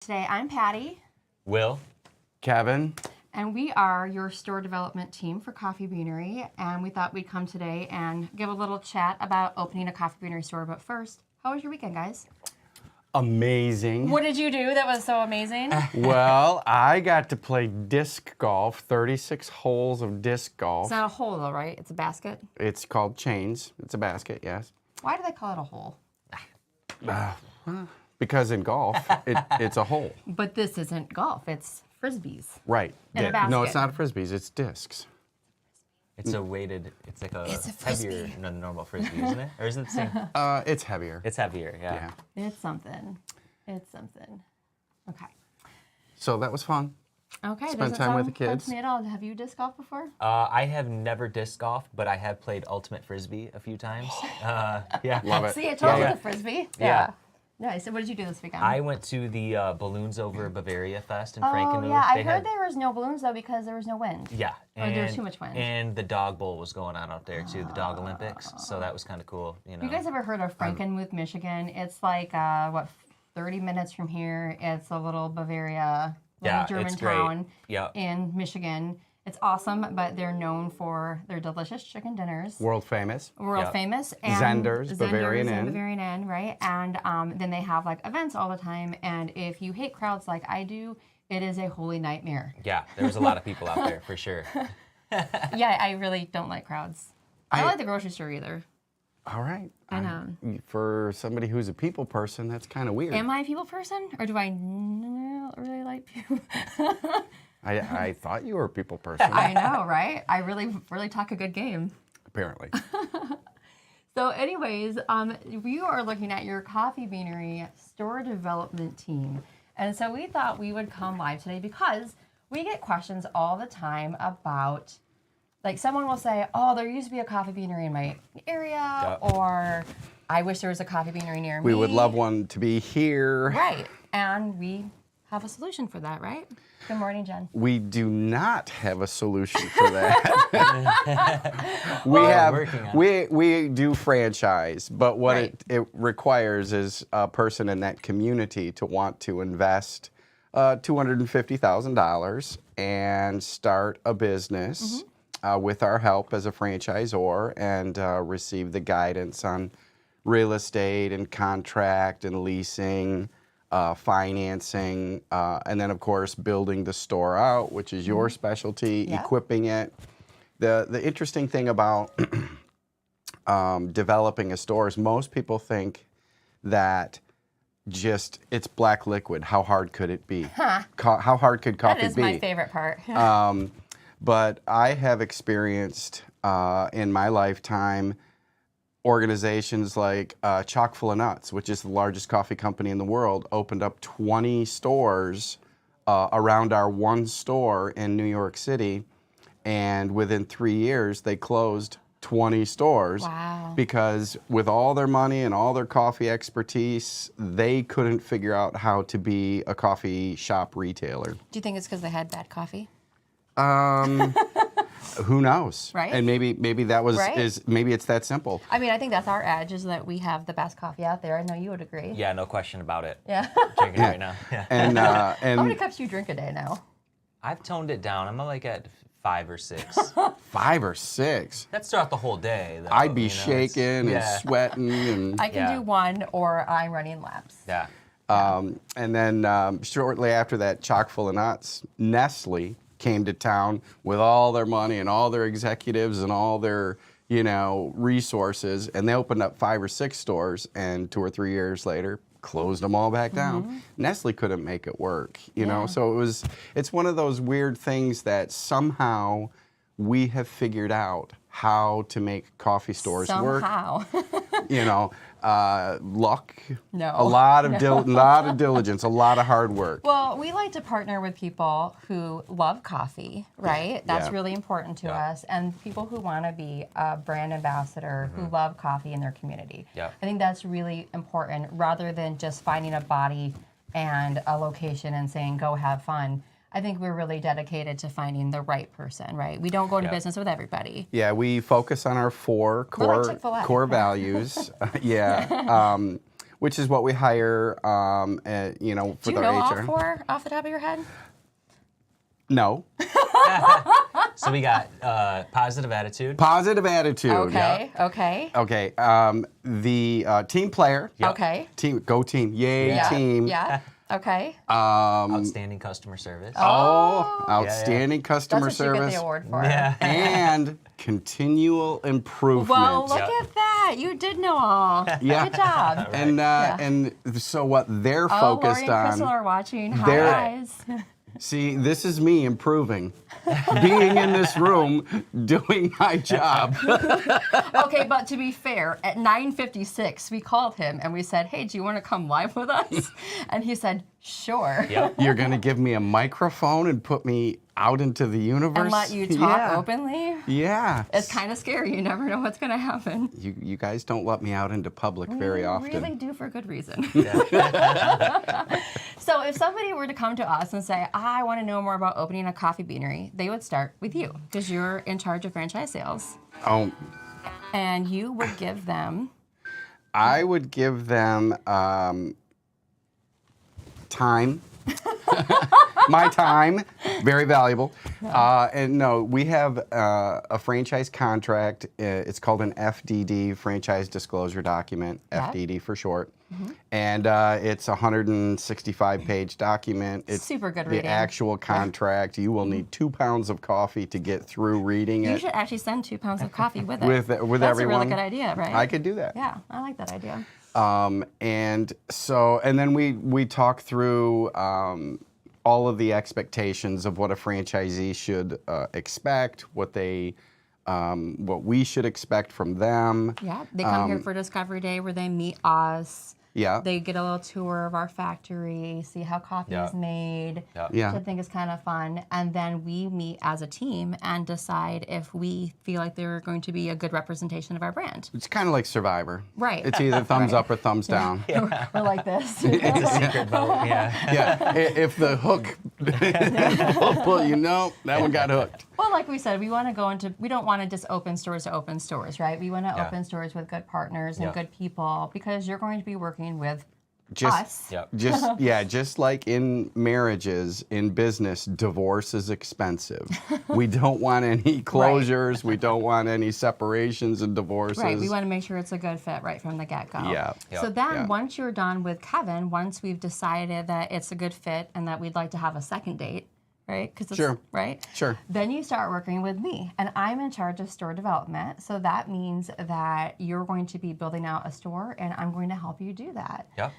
Today I'm Patty. Will. Kevin. And we are your store development team for Coffee Beanery. And we thought we'd come today and give a little chat about opening a Coffee Beanery store. But first, how was your weekend, guys? Amazing. What did you do that was so amazing? Well, I got to play disc golf, 36 holes of disc golf. It's not a hole though, right? It's a basket. It's called chains. It's a basket, yes. Why do they call it a hole? Because in golf, it's a hole. But this isn't golf, it's frisbees. Right. In a basket. No, it's not frisbees, it's discs. It's a weighted, it's like It's a a frisbee. heavier than a normal frisbee, isn't it? Or is it the same? It's heavier. It's heavier, yeah. It's something. It's something. Okay. So that was fun. Okay. Spend doesn't time with sound the fun kids. to me at all. Have you disc golf before? I have never disc golfed, but I have played ultimate frisbee a few times. Yeah. Love it. See, I told you Yeah. the frisbee. Yeah. Nice. So what did you do this weekend? I went to the Balloons Over Bavaria Fest in Oh, Frankenmuth. yeah. I They heard had- there was no balloons, though, because there was no wind. Yeah. Or there was too much wind. And the Dog Bowl was going on out there, too, the Dog Olympics. So that was kind of cool, you know. You guys ever heard of Frankenmuth, Michigan? It's like, 30 minutes from here. It's a little Bavaria, little Yeah, German it's great. town Yep. in Michigan. It's awesome, but they're known for their delicious chicken dinners. World famous. World Yep. famous. Zender's Bavarian and Inn. Bavarian Inn, right? And then they have like events all the time. And if you hate crowds like I do, it is a holy nightmare. Yeah, there was a lot of people out there, for sure. Yeah, I really don't like crowds. I don't like the grocery store either. All right. I know. For somebody who's a people person, that's kind of weird. Am I a people person? Or do I not really like people? I thought you were a people person, I know, right? I really talk a good game. apparently. So anyways, we are looking at your Coffee Beanery store development team. And so we thought we would come live today because we get questions all the time about, like someone will say, oh, there used to be a Coffee Beanery in my area, or I wish there was a Coffee Beanery near me. We would love one to be here. Right. And we have a solution for that, right? Good morning, Jen. We do not have a solution for that. working on we do franchise, but what Right. it requires is a person in that community to want to invest $250,000 and start a business with our help as a franchisor and receive the guidance on real estate and contract and leasing. Financing, and then of course building the store out, which is your specialty, Yeah. equipping it. The interesting thing about developing a store is most people think that just it's black liquid. How hard could it be? How hard could coffee be? That is my favorite part. But I have experienced in my lifetime organizations like Chock-full of Nuts, which is the largest coffee company in the world, opened up 20 stores around our one store in New York City. And within 3 years, they closed 20 stores. Wow. Because with all their money and all their coffee expertise, they couldn't figure out how to be a coffee shop retailer. Do you think it's because they had bad coffee? Who knows? Right. And maybe that was Right. maybe it's that simple. I mean, I think that's our edge, is that we have the best coffee out there. I know you would agree. Yeah, no question about it. Yeah. Drinking it right now. Yeah. And How many and cups do you drink a day now? I've toned it down. I'm like at 5 or 6. 5 or 6. That's throughout the whole day, though. I'd be you know, it's- shaking and yeah. sweating and I can Yeah. do one, or I'm running laps. Yeah. and then shortly after that, Chock-full of Nuts, Nestle came to town with all their money and all their executives and all their resources, and they opened up 5 or 6 stores, and 2 or 3 years later closed them all back down. Nestle couldn't make it work, you know. So it's one of those weird things that somehow we have figured out how to make coffee stores work. Somehow. Luck, No. a lot of diligence, a lot of hard work. Well, we like to partner with people who love coffee, right? That's Yeah. really important to Yeah. us. And people who want to be a brand ambassador, who love coffee in their community. Yeah. I think that's really important, rather than just finding a body and a location and saying, go have fun. I think we're really dedicated to finding the right person, right? We don't go into Yeah. business with everybody. Yeah, we focus on our 4 We're like Chick-fil-A. core values. which is what we hire, for Do you the know all HR. 4 off the top of your head? No. So we got positive attitude. Positive attitude. Okay. Okay. Okay. The team player. Yep. Okay. Go team. Yay, Yeah. team. Yeah. Okay. Outstanding customer service. Outstanding customer That's what you get service. the award for. Yeah. And continual improvement. Well, look Yep. at that. You did know all. Yeah. Good job. And and so what they're Oh, focused Lori and Crystal on. are watching. Hi, They're- guys. See, this is me improving, being in this room, doing my job. Okay, but to be fair, at 9:56, we called him and we said, "Hey, do you want to come live with us?" And he said, "Sure." Yep. You're gonna give me a microphone and put me out into the universe And let you talk Yeah. openly. Yeah. It's kind of scary. You never know what's going to happen. You guys don't let me out into public very often. Really do for good reason. So if somebody were to come to us and say, I want to know more about opening a coffee beanery, they would start with you because you're in charge of franchise sales. Oh, And you would give them, I would give them time. My time, very valuable. And no, we have a franchise contract. It's called an FDD, Franchise Disclosure Document, Yeah. FDD for short. And it's a 165-page document. It's Super good the reading. actual contract. You will need 2 pounds of coffee to get through reading you it. should actually send 2 pounds of coffee with it. With That's everyone. a really good idea, right? I could do that. Yeah, I like that idea. And then we talk through all of the expectations of what a franchisee should expect, what we should expect from them. Yeah, they come here for Discovery Day where they meet us. Yeah. They get a little tour of our factory, see how coffee Yeah. is made, Yeah. which I think is kind of fun. And then we meet as a team and decide if we feel like they're going to be a good representation of our brand. It's kind of like Survivor. Right. It's either thumbs up or thumbs down. We're like this. It's a secret vote. Yeah. Yeah. If the hook will pull you, no, that one got hooked. Well, like we said, we want to go into, we don't want to just open stores to open stores, right? We want to Yeah. open stores with good partners and Yeah. good people because you're going to be working with Just us. Yep. just like in marriages, in business, divorce is expensive. We don't want any closures. We don't want any separations and divorces. Right, we want to make sure it's a good fit right from the get-go. Yeah. Yep. So then Yeah. once you're done with Kevin, once we've decided that it's a good fit and that we'd like to have a second date, right? Because Sure. Right? Sure. Then you start working with me, and I'm in charge of store development. So that means that you're going to be building out a store, and I'm going to help you do that. Yeah.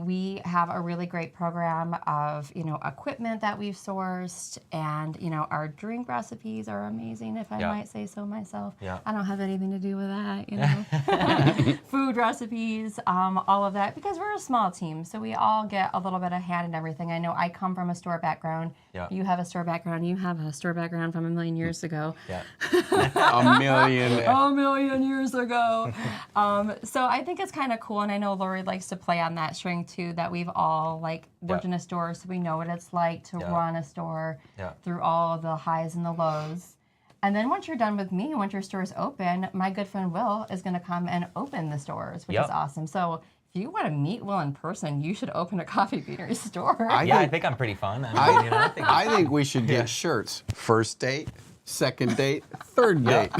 We have a really great program of, equipment that we've sourced, and, our drink recipes are amazing, if I Yeah. might say so myself. Yeah. I don't have anything to do with that, Food recipes, all of that, because we're a small team, so we all get a little bit of hand in everything. I know I come from a store background. Yeah. You have a store background. You have a store background from a million years ago. Yeah. A million. A million years ago. So I think it's kind of cool, and I know Lori likes to play on that string too, that we've all worked Yeah. in a store, so we know what it's like to Yeah. run a store Yeah. through all of the highs and the lows. And then once you're done with me, once your store is open, my good friend Will is going to come and open the stores, which Yep. is awesome. So if you want to meet Will in person, you should open a Coffee Beanery store. I think I'm pretty fun. I think we should get shirts. First date, second date, third date.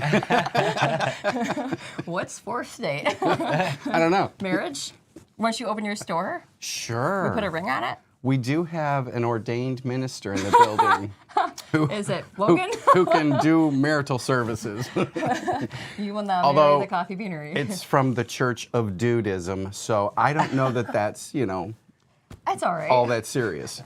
What's fourth date? I don't know. Marriage? Once you open your store, Sure. put a ring on it? We do have an ordained minister in the building Is it Logan? who can do marital services. You will now Although marry the Coffee Beanery. It's from the Church of Dudism, so I don't know that that's, That's all right. all that serious.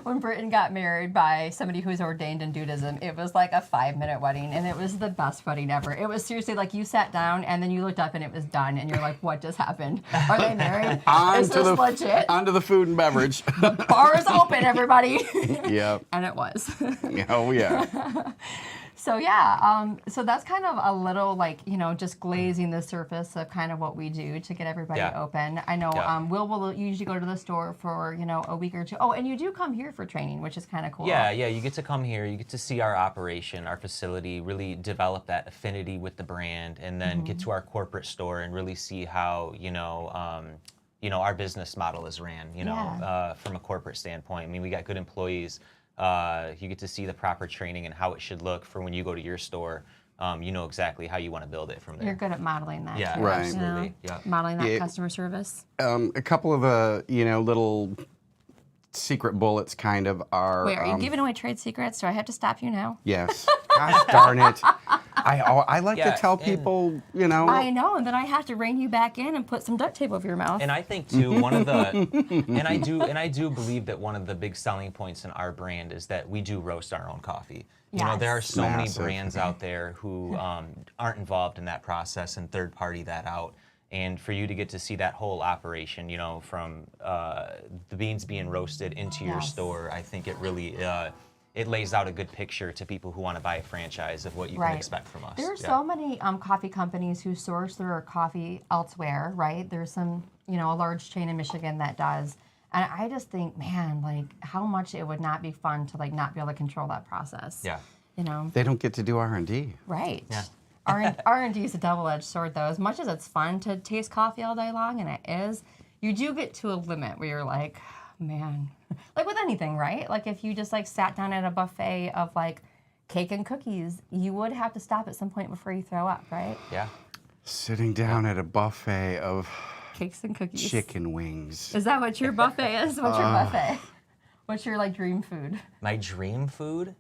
When Britton got married by somebody who's ordained in Dudism, it was like a 5-minute wedding, and it was the best wedding ever. It was seriously like you sat down and then you looked up and it was done, and you're like, what just happened? Are they married? Is this legit? On to the food and beverage. Bar is open, everybody. Yep. And it was. Oh, yeah. So yeah, so that's kind of a little just glazing the surface of kind of what we do to get everybody Yeah. open. I know Yeah. Will usually go to the store for a week or two. Oh, and you do come here for training, which is kind of cool. Yeah, you get to come here, you get to see our operation, our facility, really develop that affinity with the brand, and then get to our corporate store and really see how, our business model is ran, from a corporate standpoint. I mean, we got good employees. You get to see the proper training and how it should look for when you go to your store. You know exactly how you want to build it from there. You're good at modeling that. Yeah, too, Right. absolutely. Yeah. Modeling that Yeah. customer service. A couple of the, little secret bullets kind of are. Wait, are you giving away trade secrets? Do I have to stop you now? Yes. Gosh darn it. I like Yeah, to tell and- people, I know, and then I have to rein you back in and put some duct tape over your mouth. And I think too, one of the, and I do believe that one of the big selling points in our brand is that we do roast our own coffee. There are Yes. so Massive. many brands out there who aren't involved in that process and third party that out. And for you to get to see that whole operation, from the beans being roasted into your Yes. store, I think it really it lays out a good picture to people who want to buy a franchise of what you Right. can expect from us. There are Yeah. so many coffee companies who source their coffee elsewhere, right? There's some, a large chain in Michigan that does. And I just think, man, like how much it would not be fun to like not be able to control that process. Yeah. they don't get to do R&D. Right. Yeah. R&D is a double-edged sword, though. As much as it's fun to taste coffee all day long, and it is, you do get to a limit where you're like, man, like with anything, right? Like if you just like sat down at a buffet of like cake and cookies, you would have to stop at some point before you throw up, right? Yeah. Sitting down at a buffet of Cakes and cookies. chicken wings. Is that what your buffet is? What's your buffet? What's your like dream food? My dream food?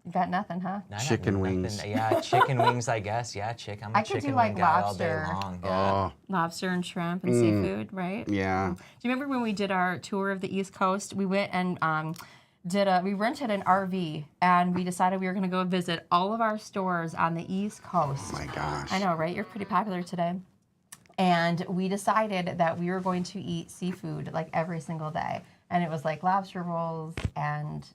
You got nothing, huh? I got Chicken nothing. wings. Yeah, chicken wings, I guess. Yeah, I'm a I could do, chicken like, wing guy all lobster. day long. Yeah. Oh, Lobster and shrimp and seafood, right? yeah. Do you remember when we did our tour of the East Coast? We went and we rented an RV and we decided we were going to go visit all of our stores on the East Coast. Oh my gosh. I know, right? You're pretty popular today. And we decided that we were going to eat seafood like every single day. And it was like lobster rolls and,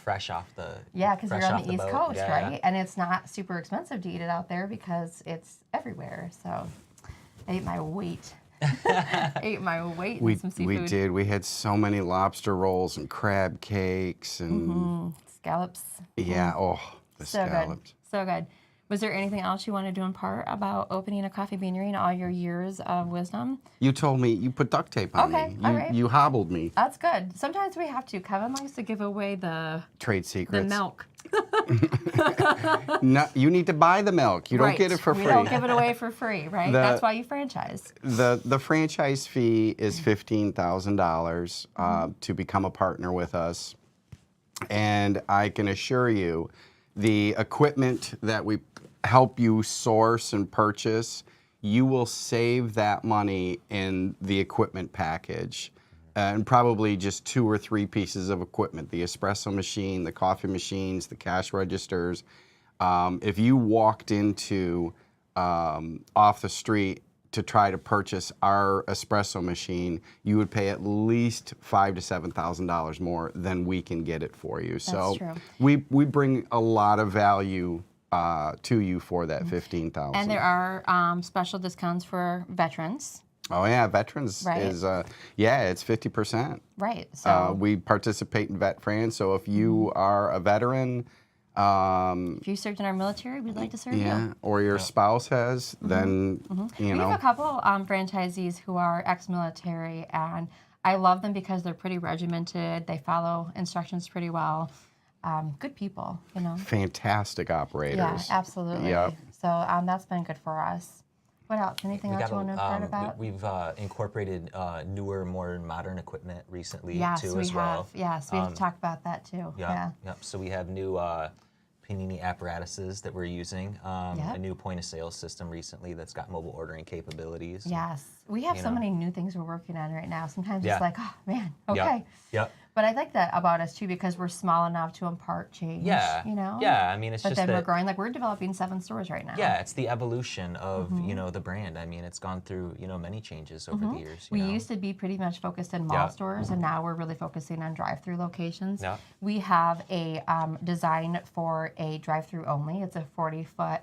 Fresh off the yeah, because fresh you're on off the East boat. Coast, Yeah, right? yeah. And it's not super expensive to eat it out there because it's everywhere. So I ate my weight. Ate my weight in some seafood. We did. We had so many lobster rolls and crab cakes and Scallops. yeah, the So scallops. good. So good. Was there anything else you wanted to impart about opening a coffee beanery and all your years of wisdom? You told me you put duct tape on Okay, me. all right. You hobbled me. That's good. Sometimes we have to. Kevin likes to give away the Trade secrets. milk. No, you need to buy the milk. You don't Right. get it for We free. don't give it away for free, right? That's why you franchise. The franchise fee is $15,000 to become a partner with us, and I can assure you, the equipment that we help you source and purchase, you will save that money in the equipment package. And probably just 2 or 3 pieces of equipment: the espresso machine, the coffee machines, the cash registers. If you walked into off the street to try to purchase our espresso machine, you would pay at least $5,000 to $7,000 more than we can get it for you. So true. we bring a lot of value to you for that $15,000. And there are special discounts for veterans. Oh yeah, veterans Right. is it's 50%. Right. So We participate in Vet France, so if you are a veteran, if you served in our military, we'd like to serve you. or your spouse has, then you We know. have a couple franchisees who are ex-military, and I love them because they're pretty regimented. They follow instructions pretty well. Good people, Fantastic operators. Yeah, absolutely. Yep. So that's been good for us. What else? Anything else you want to impart about? We've incorporated newer, more modern equipment recently Yes, too we as well. have. Yes, we have to talk about that too. Yeah. Yep. So we have new panini apparatuses that we're using. Yep. A new point of sale system recently that's got mobile ordering capabilities. Yes. We have You so know. many new things we're working on right now. Sometimes Yeah. it's like, oh man, Yep. okay. Yep. But I like that about us too because we're small enough to impart change. Yeah. Yeah. I mean, it's But just then we're that. growing. Like we're developing 7 stores right now. Yeah, it's the evolution of Mm-hmm. the brand. I mean, it's gone through many changes over the years. We used to be pretty much focused in mall Yeah. stores, and now we're really focusing on drive-through locations. Yeah. We have a design for a drive-through only. It's a 40-foot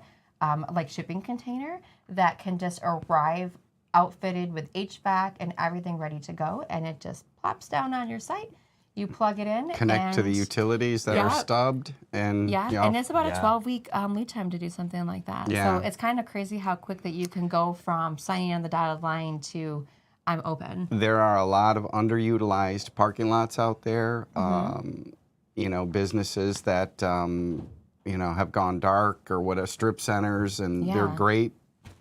like shipping container that can just arrive outfitted with HVAC and everything ready to go, and it just plops down on your site. You plug it in. Connect to the utilities that are stubbed. And, and it's about a 12-week lead time to do something like that. Yeah. So it's kind of crazy how quick that you can go from signing on the dotted line to I'm open. There are a lot of underutilized parking lots out there. Businesses that, have gone dark or what strip centers, and they're great,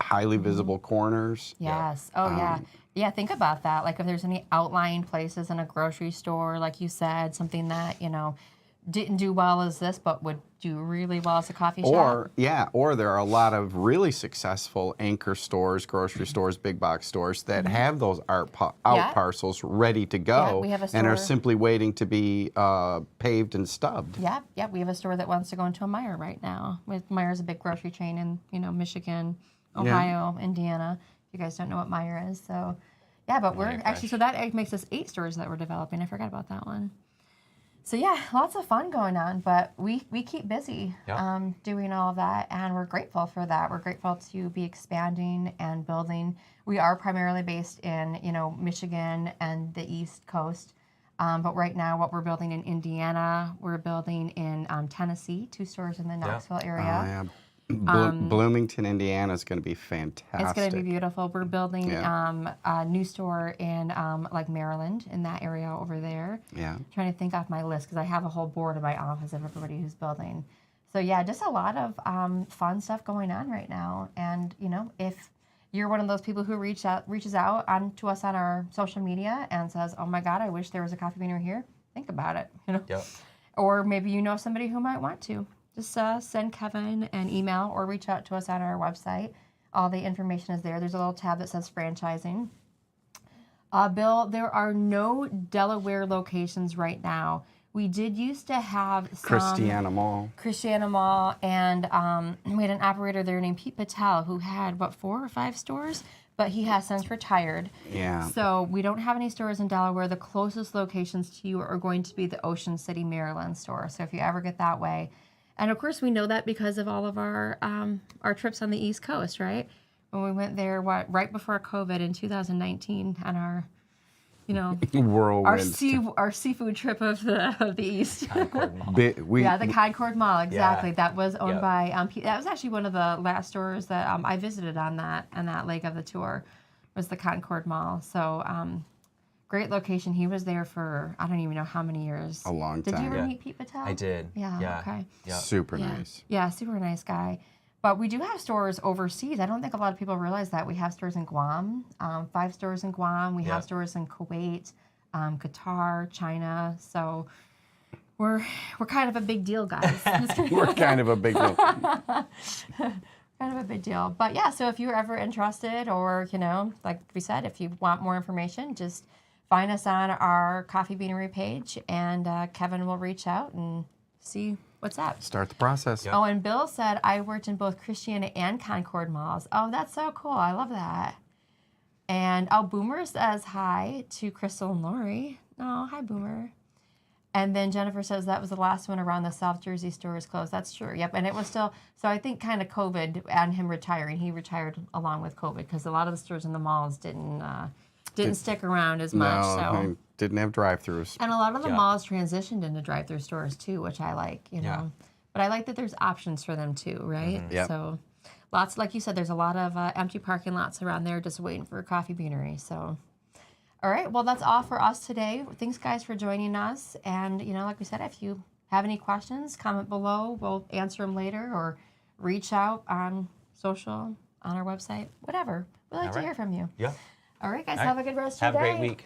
highly visible corners. Yes. Oh, yeah. Yeah, think about that. Like if there's any outlying places in a grocery store, like you said, something that, didn't do well as this, but would do really well as a coffee shop. Or there are a lot of really successful anchor stores, grocery stores, big box stores that have those out parcels ready to go we have a store. and are simply waiting to be paved and stubbed. Yeah, we have a store that wants to go into a Meijer right now. Meijer's a big grocery chain in, Michigan, Ohio, Indiana. If you guys don't know what Meijer is, so yeah, but we're actually, so that makes us 8 stores that we're developing. I forgot about that one. So yeah, lots of fun going on, but we keep busy doing all of that, and we're grateful for that. We're grateful to be expanding and building. We are primarily based in, Michigan and the East Coast, but right now what we're building in Indiana, we're building in Tennessee, 2 stores in the Knoxville area. Bloomington, Indiana is going to be fantastic. It's going to be beautiful. We're building a new store in like Maryland, in that area over there. Yeah. Trying to think off my list because I have a whole board in my office of everybody who's building. So yeah, just a lot of fun stuff going on right now. And if you're one of those people who reaches out to us on our social media and says, "Oh my God, I wish there was a Coffee Beanery here," think about it. Or maybe you know somebody who might want to. Just send Kevin an email or reach out to us on our website. All the information is there. There's a little tab that says franchising. Bill, there are no Delaware locations right now. We did used to have some Christiana Mall, and we had an operator there named Pete Patel who had, 4 or 5 stores? But he has since retired. Yeah. So we don't have any stores in Delaware. The closest locations to you are going to be the Ocean City, Maryland store. So if you ever get that way. And of course, we know that because of all of our trips on the East Coast, right? When we went there, right before COVID in 2019, on our, whirlwind, our seafood trip of the East. Concord Mall. The Concord Mall, exactly. Yeah. That was owned by. That was actually one of the last stores that I visited on that leg of the tour, was the Concord Mall. So. Great location. He was there for I don't even know how many years. A long time. Did you ever meet Pete Patel? I did. Yeah. Okay. Yeah. Super nice. Yeah, super nice guy. But we do have stores overseas. I don't think a lot of people realize that. We have stores in Guam, 5 stores in Guam. We have stores in Kuwait, Qatar, China. So we're kind of a big deal, guys. We're kind of a big deal. Kind of a big deal. But yeah, so if you're ever interested, or like we said, if you want more information, just find us on our Coffee Beanery page, and Kevin will reach out and see what's up. Start the process. Oh, and Bill said, I worked in both Christiana and Concord malls. Oh, that's so cool. I love that. And Boomer says hi to Crystal and Lori. Oh, hi, Boomer. And then Jennifer says that was the last one around the South Jersey stores closed. That's true. Yep. And it was still, so I think kind of COVID and him retiring, he retired along with COVID because a lot of the stores in the malls didn't stick around as much. So didn't have drive-throughs. And a lot of the malls transitioned into drive-through stores too, which I like, But I like that there's options for them too, right? Mm-hmm. Yep. So lots, like you said, there's a lot of empty parking lots around there just waiting for a Coffee Beanery. So, all right, well, that's all for us today. Thanks, guys, for joining us. And, like we said, if you have any questions, comment below. We'll answer them later, or reach out on social, on our website, whatever. We'd like to hear from you. Yeah. All right, guys, have a good rest of your Have day. a great week.